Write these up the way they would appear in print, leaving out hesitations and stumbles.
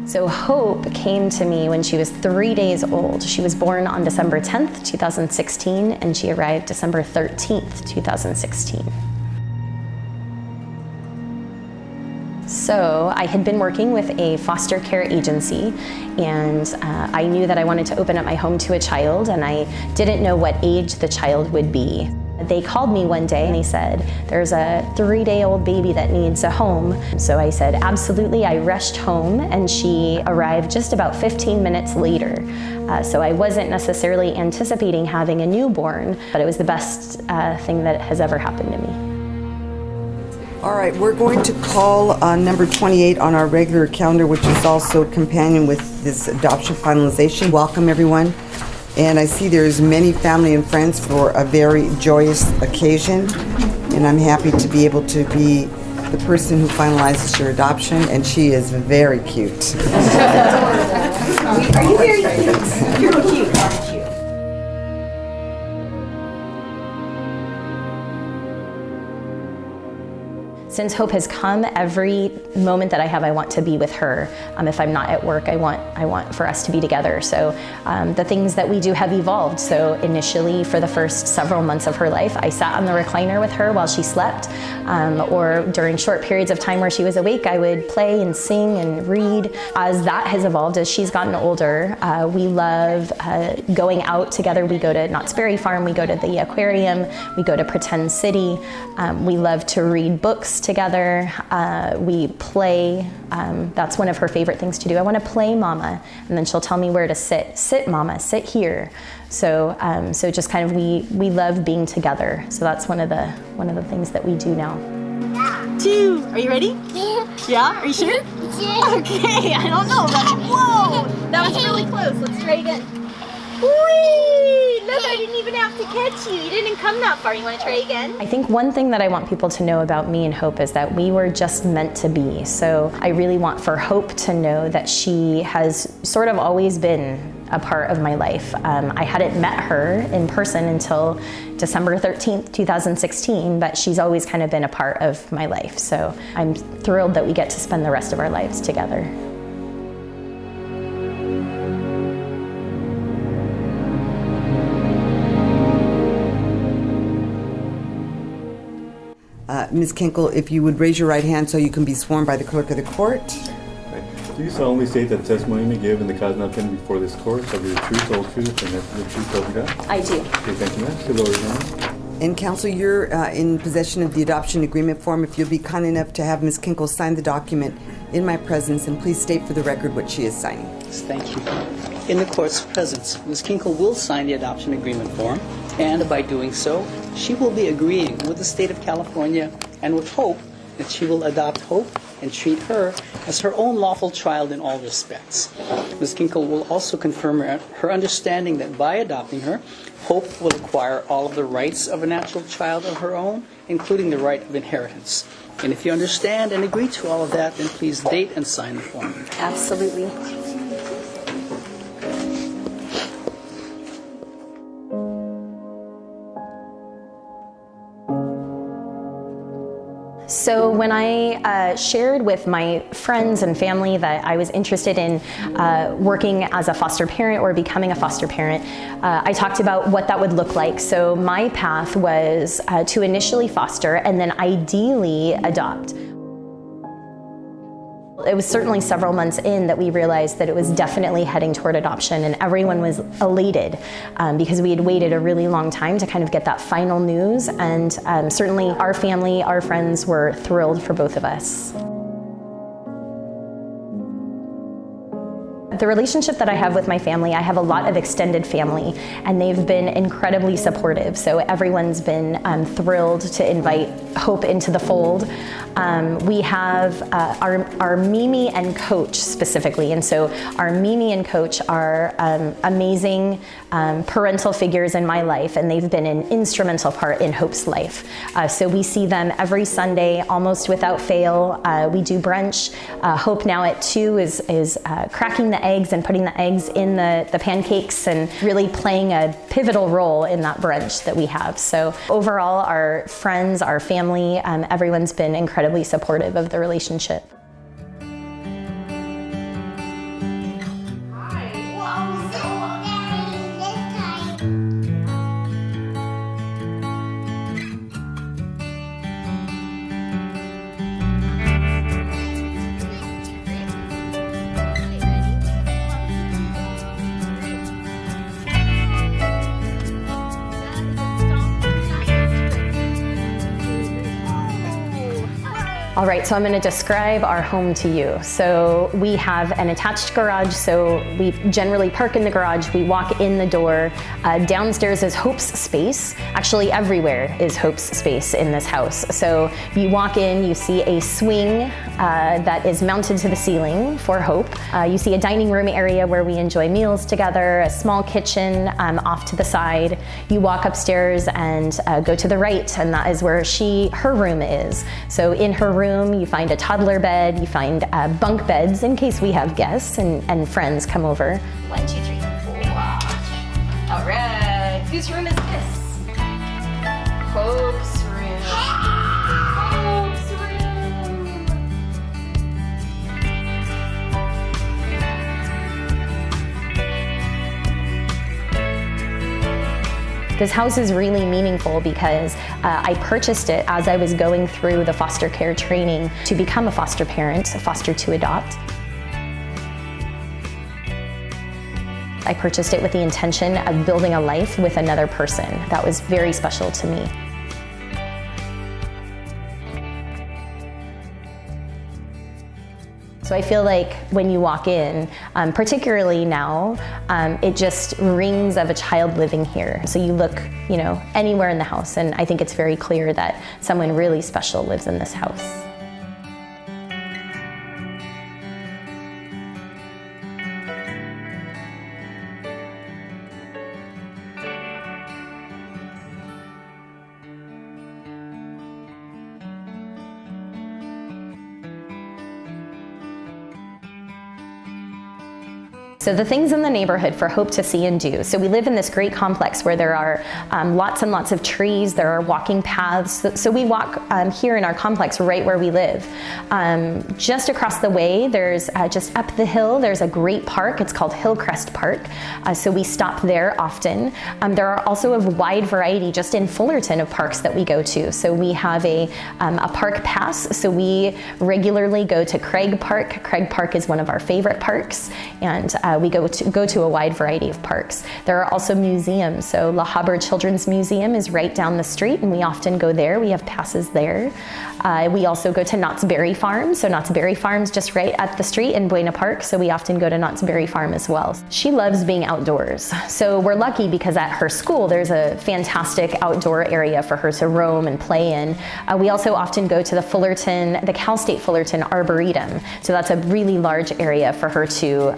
So Hope came to me when she was 3 days old. She was born on December 10th, 2016, and she arrived December 13th, 2016. So I had been working with a foster care agency, and I knew that I wanted to open up my home to a child, and I didn't know what age the child would be. They called me one day and they said, there's a 3-day-old baby that needs a home. So I said, absolutely. I rushed home, and she arrived just about 15 minutes later. So I wasn't necessarily anticipating having a newborn, but it was the best thing that has ever happened to me. All right, we're going to call number 28 on our regular calendar, which is also a companion with this adoption finalization. Welcome, everyone. And I see there's many family and friends for a very joyous occasion. And I'm happy to be able to be the person who finalizes your adoption, and she is very cute. Are you very cute? You're cute, aren't you? Since Hope has come, every moment that I have, I want to be with her. If I'm not at work, I want for us to be together. So the things that we do have evolved. So initially, for the first several months of her life, I sat on the recliner with her while she slept, or during short periods of time where she was awake, I would play and sing and read. As that has evolved, as she's gotten older, we love going out together. We go to Knott's Berry Farm, we go to the aquarium, we go to Pretend City. We love to read books together. We play. That's one of her favorite things to do. I want to play, Mama, and then she'll tell me where to sit. Sit, Mama, sit here. So, so just kind of we love being together. So that's one of the things that we do now. 2. Are you ready? Yeah. Yeah. Are you sure? Yeah. Okay. I don't know. Whoa! That was really close. Let's try again. Whee! Look, I didn't even have to catch you. You didn't come that far. You want to try again? I think one thing that I want people to know about me and Hope is that we were just meant to be. So I really want for Hope to know that she has sort of always been a part of my life. I hadn't met her in person until December 13th, 2016, but she's always kind of been a part of my life. So I'm thrilled that we get to spend the rest of our lives together. Ms. Kinkle, if you would raise your right hand so you can be sworn by the clerk of the court. Do you solemnly state that the testimony you may give in the cause not pending before this court shall be the truth, whole truth, and nothing but the truth, so help you God? I do. Okay, thank you, ma'am. Good Lord, ma'am. And counsel, you're in possession of the adoption agreement form. If you'll be kind enough to have Ms. Kinkle sign the document in my presence, and please state for the record what she is signing. Thank you. In the court's presence, Ms. Kinkle will sign the adoption agreement form, and by doing so, she will be agreeing with the state of California and with Hope that she will adopt Hope and treat her as her own lawful child in all respects. Ms. Kinkle will also confirm her understanding that by adopting her, Hope will acquire all of the rights of a natural child of her own, including the right of inheritance. And if you understand and agree to all of that, then please date and sign the form. Absolutely. So when I shared with my friends and family that I was interested in working as a foster parent or becoming a foster parent, I talked about what that would look like. So my path was to initially foster and then ideally adopt. It was certainly several months in that we realized that it was definitely heading toward adoption, and everyone was elated because we had waited a really long time to kind of get that final news, and certainly our family, our friends were thrilled for both of us. The relationship that I have with my family, I have a lot of extended family, and they've been incredibly supportive. So everyone's been thrilled to invite Hope into the fold. We have our Mimi and Coach specifically, and so our Mimi and Coach are amazing parental figures in my life, and they've been an instrumental part in Hope's life. So we see them every Sunday, almost without fail. We do brunch. Hope now at 2 is cracking the eggs and putting the eggs in the pancakes and really playing a pivotal role in that brunch that we have. So overall, our friends, our family, everyone's been incredibly supportive of the relationship. All right, so I'm going to describe our home to you. So we have an attached garage, so we generally park in the garage, we walk in the door. Downstairs is Hope's space. Actually, everywhere is Hope's space in this house. So you walk in, you see a swing that is mounted to the ceiling for Hope. You see a dining room area where we enjoy meals together, a small kitchen off to the side. You walk upstairs and go to the right, and that is where her room is. So in her room, you find a toddler bed, you find bunk beds in case we have guests and friends come over. 1, 2, 3, 4. All right, whose room is this? Hope's room. Hope's room. This house is really meaningful because I purchased it as I was going through the foster care training to become a foster parent, foster to adopt. I purchased it with the intention of building a life with another person. That was very special to me. So I feel like when you walk in, particularly now, it just rings of a child living here. So you look, anywhere in the house, and I think it's very clear that someone really special lives in this house. So the things in the neighborhood for Hope to see and do. So we live in this great complex where there are lots and lots of trees, there are walking paths. So we walk here in our complex right where we live. Just across the way, there's just up the hill, there's a great park. It's called Hillcrest Park. So we stop there often. There are also a wide variety just in Fullerton of parks that we go to. So we have a park pass. So we regularly go to Craig Park. Craig Park is one of our favorite parks. And we go to a wide variety of parks. There are also museums. So La Habra Children's Museum is right down the street, and we often go there. We have passes there. We also go to Knott's Berry Farm. So Knott's Berry Farm's just right at the street in Buena Park, so we often go to Knott's Berry Farm as well. She loves being outdoors. So we're lucky because at her school there's a fantastic outdoor area for her to roam and play in. We also often go to the Cal State Fullerton Arboretum. So that's a really large area for her to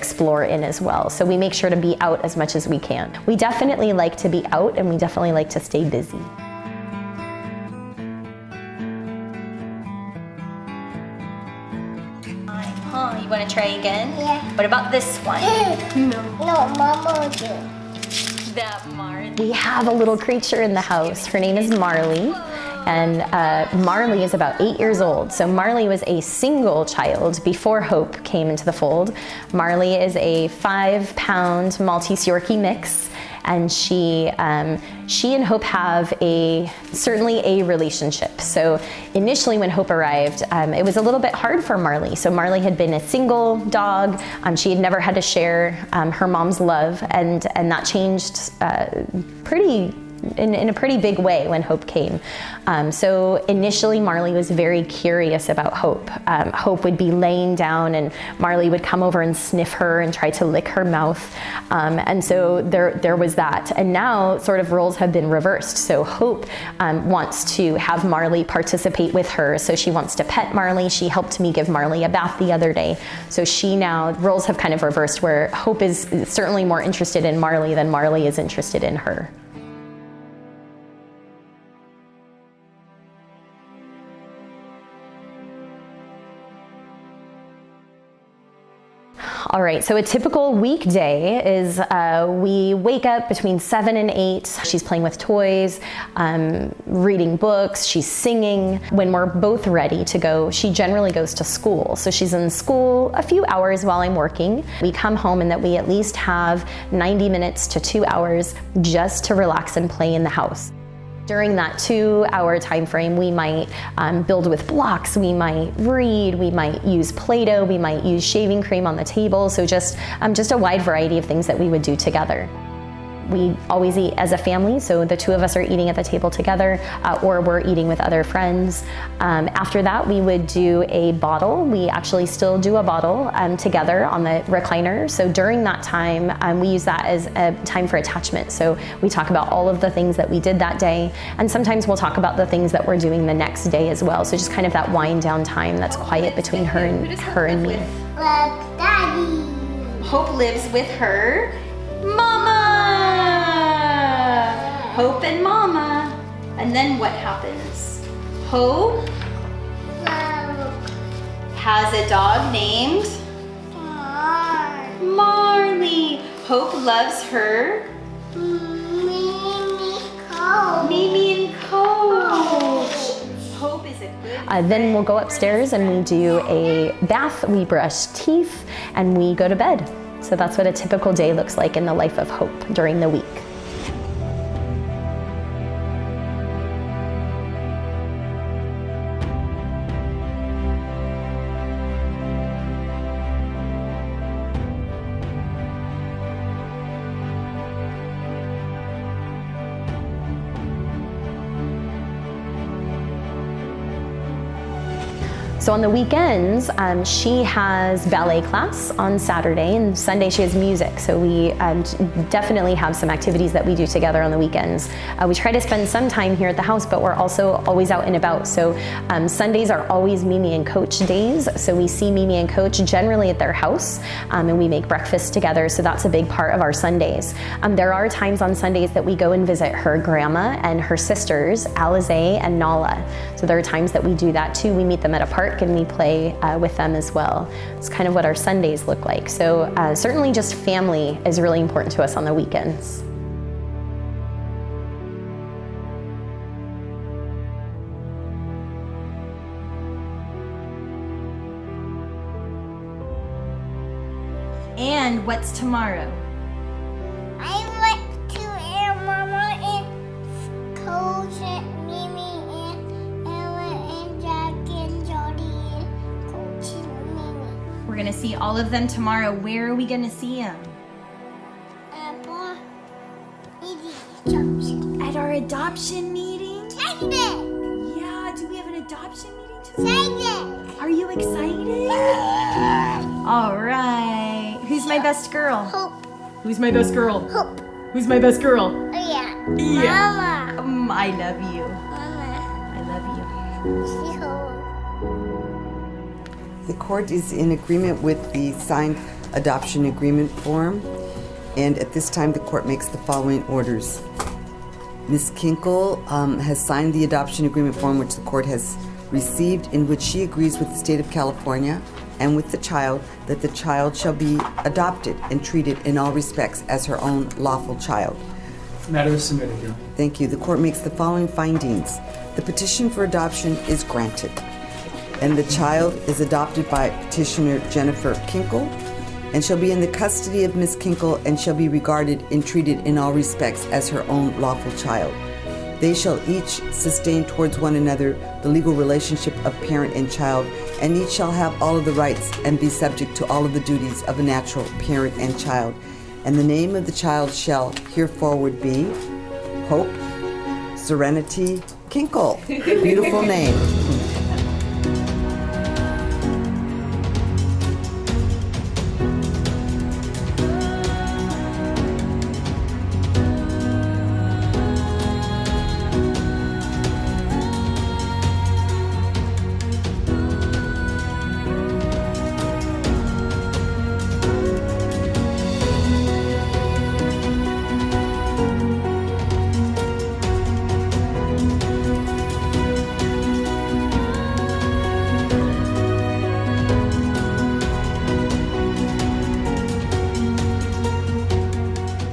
explore in as well. So we make sure to be out as much as we can. We definitely like to be out, and we definitely like to stay busy. You want to try again? Yeah. What about this one? No, Mama do. That Marley. We have a little creature in the house. Her name is Marley. And Marley is about 8 years old. So Marley was a single child before Hope came into the fold. Marley is a 5-pound Maltese Yorkie mix. And she and Hope have certainly a relationship. So initially when Hope arrived, it was a little bit hard for Marley. So Marley had been a single dog. She had never had to share her mom's love, and that changed in a pretty big way when Hope came. So initially Marley was very curious about Hope. Hope would be laying down and Marley would come over and sniff her and try to lick her mouth. And so there was that. And now sort of roles have been reversed. So Hope wants to have Marley participate with her. So she wants to pet Marley. She helped me give Marley a bath the other day. So roles have kind of reversed, where Hope is certainly more interested in Marley than Marley is interested in her. All right, so a typical weekday is we wake up between 7 and 8. She's playing with toys, reading books, she's singing. When we're both ready to go, she generally goes to school. So she's in school a few hours while I'm working. We come home and that we at least have 90 minutes to 2 hours just to relax and play in the house. During that 2-hour time frame, we might build with blocks, we might read, we might use Play-Doh, we might use shaving cream on the table, so just a wide variety of things that we would do together. We always eat as a family, so the two of us are eating at the table together, or we're eating with other friends. After that, we would do a bottle. We actually still do a bottle together on the recliner. So during that time, we use that as a time for attachment. So we talk about all of the things that we did that day, and sometimes we'll talk about the things that we're doing the next day as well. So just kind of that wind down time that's quiet between her and me. Daddy. Hope lives with her mama. Hope and mama. And then what happens? Hope has a dog named Marley. Hope loves her Mimi and Coach. Hope is a good then we'll go upstairs and we do a bath, we brush teeth, and we go to bed. So that's what a typical day looks like in the life of Hope during the week. So on the weekends, she has ballet class on Saturday, and Sunday she has music. So we definitely have some activities that we do together on the weekends. We try to spend some time here at the house, but we're also always out and about. So Sundays are always Mimi and Coach days. So we see Mimi and Coach generally at their house, and we make breakfast together. So that's a big part of our Sundays. There are times on Sundays that we go and visit her grandma and her sisters, Alize and Nala. So there are times that we do that too. We meet them at a park and we play with them as well. It's kind of what our Sundays look like. So certainly just family is really important to us on the weekends. And what's tomorrow? I want to air Mama and Coach and Mimi and Ella and Jack and Jody and Coach and Mimi. We're gonna see all of them tomorrow. Where are we gonna see them? Apple. Adoption. At our adoption meeting? Take it. Yeah, do we have an adoption meeting today? Take it. Are you excited? All right. Who's my best girl? Hope. Who's my best girl? Hope. Who's my best girl? Oh yeah. Yeah. Mama. I love you. Mama. I love you. See Hope. The court is in agreement with the signed adoption agreement form, and at this time the court makes the following orders. Ms. Kinkle has signed the adoption agreement form which the court has received, in which she agrees with the state of California and with the child that the child shall be adopted and treated in all respects as her own lawful child. Matter is submitted, Your Honor. Thank you. The court makes the following findings. The petition for adoption is granted, and the child is adopted by petitioner Jennifer Kinkle and shall be in the custody of Ms. Kinkle and shall be regarded and treated in all respects as her own lawful child. They shall each sustain towards one another the legal relationship of parent and child, and each shall have all of the rights and be subject to all of the duties of a natural parent and child. And the name of the child shall hereforward be Hope Serenity Kinkle. Beautiful name.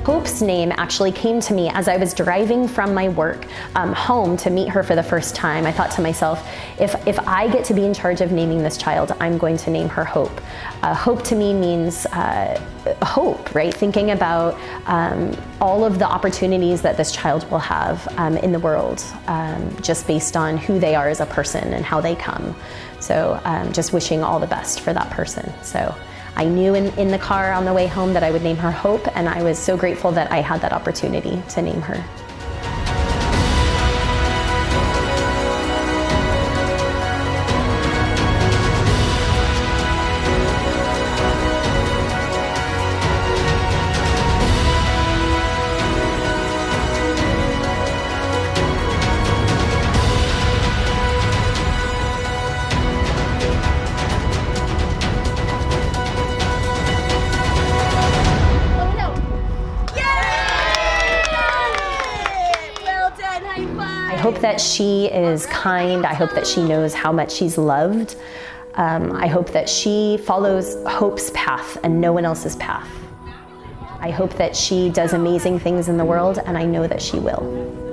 Hope's name actually came to me as I was driving from my work home to meet her for the first time. I thought to myself, if I get to be in charge of naming this child, I'm going to name her Hope. Hope to me means hope, right? Thinking about all of the opportunities that this child will have in the world, just based on who they are as a person and how they come. So just wishing all the best for that person. So I knew in the car on the way home that I would name her Hope, and I was so grateful that I had that opportunity to name her. I hope that she is kind. I hope that she knows how much she's loved. I hope that she follows Hope's path and no one else's path. I hope that she does amazing things in the world, and I know that she will.